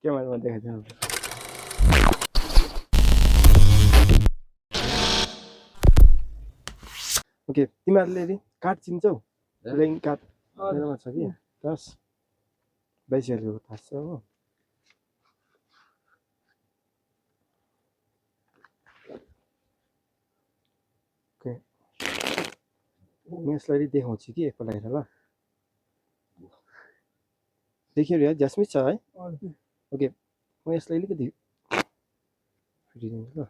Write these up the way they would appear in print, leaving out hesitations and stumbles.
क्यामेरामा देखाइदिनु ओके तिमीहरूले card चिन्छौ playing card मेरोमा छ कि 10-22 थाहा छ हो ओके म यसलाई देखाउँछु कि एकपल्ट हेर ल देखियो रे जसमित छ है ओके म यसलाई अलिकति फेरिदिन्छु ल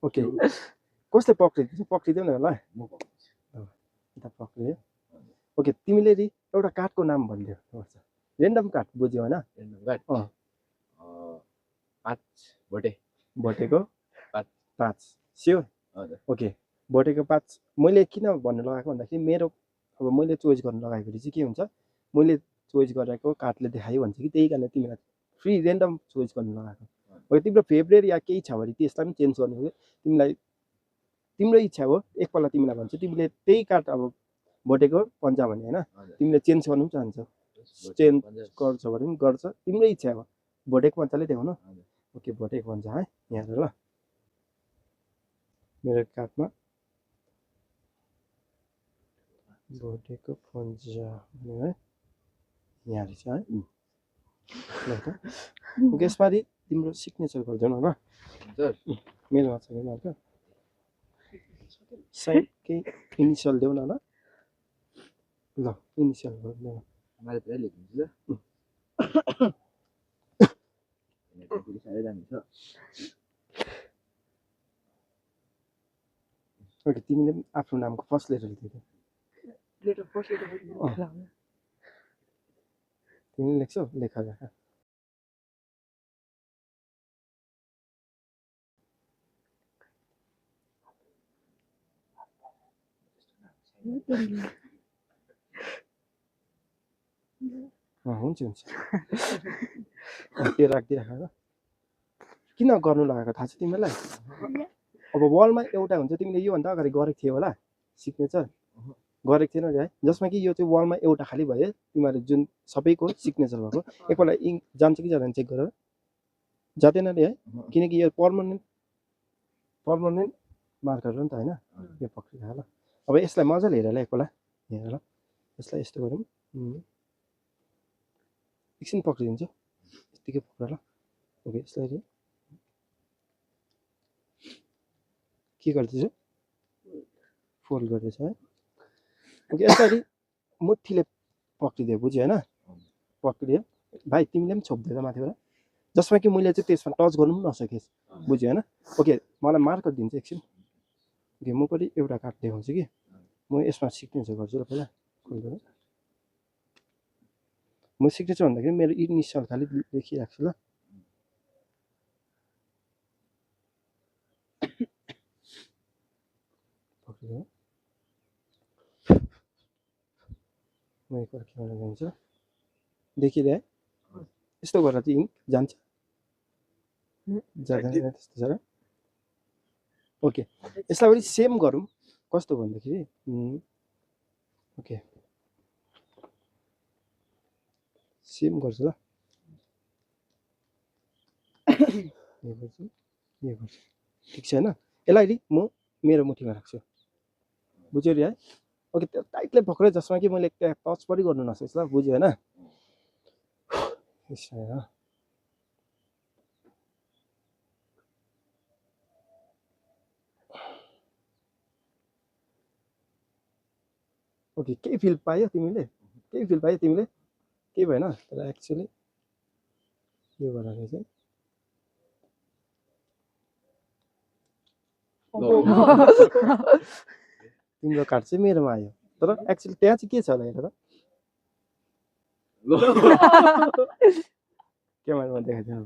ओके कसले पक्रिदेऊ न ल यता पक्रियो ओके तिमीले एउटा कार्डको नाम भनिदेऊ रेन्डम कार्ड बुझ्यौ होइन भोटेको 5 स्योर ओके भोटेको 5 मैले किन भन्नु लगाएको भन्दाखेरि मेरो अब मैले चोइस गर्न लगाएपछि चाहिँ के हुन्छ मैले चोइस गरेको कार्डले देखायो भन्छ कि त्यही कारण तिमीलाई फ्री रेन्डम चोइस गर्न लगाएको ओके तिम्रो फेभरेट या केही छ भने त्यसलाई पनि चेन्ज गर्नु तिमीलाई तिम्रो इच्छा हो एकपल्ट तिमीलाई भन्छु तिमीले त्यही कार्ड अब भोटेको पन्जा भने होइन तिमीले चेन्ज गर्नु पनि चाहन्छौ चेन्ज गर्छ भने पनि गर्छ तिम्रो इच्छा हो भोटेको पन्जाले देखाउनु ओके भोटेको पन्जा है यहाँ ल मेरो कार्डमा भोटेको पन्जा है यहाँ रहेछ है ल त ओके यसपालि तिम्रो सिग्नेचर गरिदेऊ न ल मेरोमा छ कि अर्को साइड केही इनिसियल देऊ न ल इनिसियल गरिदेऊ मैले पुरै लेखिदिन्छु ल साह्रै दामी छ ओके तिमीले पनि आफ्नो नामको फर्स्ट लेटर दियो तिमीले लेख्छौ लेख हुन्छ त्यो राखिदिइराख ल किन गर्नु लगाएको थाहा छ तिमीलाई अब वालमा एउटा हुन्छ तिमीले योभन्दा अगाडि गरेको थियो होला सिग्नेचर गरेको थिएन है जसमा कि यो चाहिँ वालमा एउटा खाली भयो तिमीहरू जुन सबैको सिग्नेचर भएको एकपल्ट इङ्क जान्छ कि जाँदैन चेक गरेर जाँदैन नि है किनकि यो पर्मानेन्ट मार्कर हो नि त होइन यो पक्रिरहेको ल अब यसलाई मजाले हेर ल एकपल्ट हेर ल यसलाई यस्तो गरौँ एकछिन पक्रिदिन्छु यत्तिकै पक्र ल ओके यसलाई के गर्दैछु फोल्ड गर्दैछ है ओके यसरी मुठीले पक्रिदियो बुझ्यो होइन पक्रियो भाइ तिमीले पनि छोप्दै माथिबाट जसमा कि मैले चाहिँ त्यसमा टच गर्नु पनि नसकेँ बुझ्यो होइन ओके मलाई मार्कर दिन्छ एकछिन ओके म पनि एउटा कार्ड देखाउँछु कि म यसमा सिग्नेचर गर्छु ल पहिला खोल्नु म सिग्नेचर भन्दाखेरि मेरो इनिसियल खालि लेखिराख्छु ल पक्रियो म एकपल्ट क्यामेरा जान्छु देखिरहे यस्तो गरेर चाहिँ इङ्क जान्छ जाँदैन त्यस्तो छ र ओके यसलाई पनि सेम गरौँ कस्तो भन्दाखेरि ओके सेम गर्छु ल यो गर्छु ठिक छ होइन यसलाई म मेरो मुठीमा राख्छु बुझ्यो नि है ओके त्यो टाइटले पक्रियो जसमा कि मैले टच पनि गर्नु नसकेछु ल बुझ्यो होइन ओके केही फिल पायो तिमीले केही भएन तर एक्चुअली यो गर्दाखेरि चाहिँ तिम्रो कार्ड चाहिँ मेरोमा आयो तर एक्चुअली त्यहाँ चाहिँ के छ होला हेर त क्यामेरामा देखाइदिनु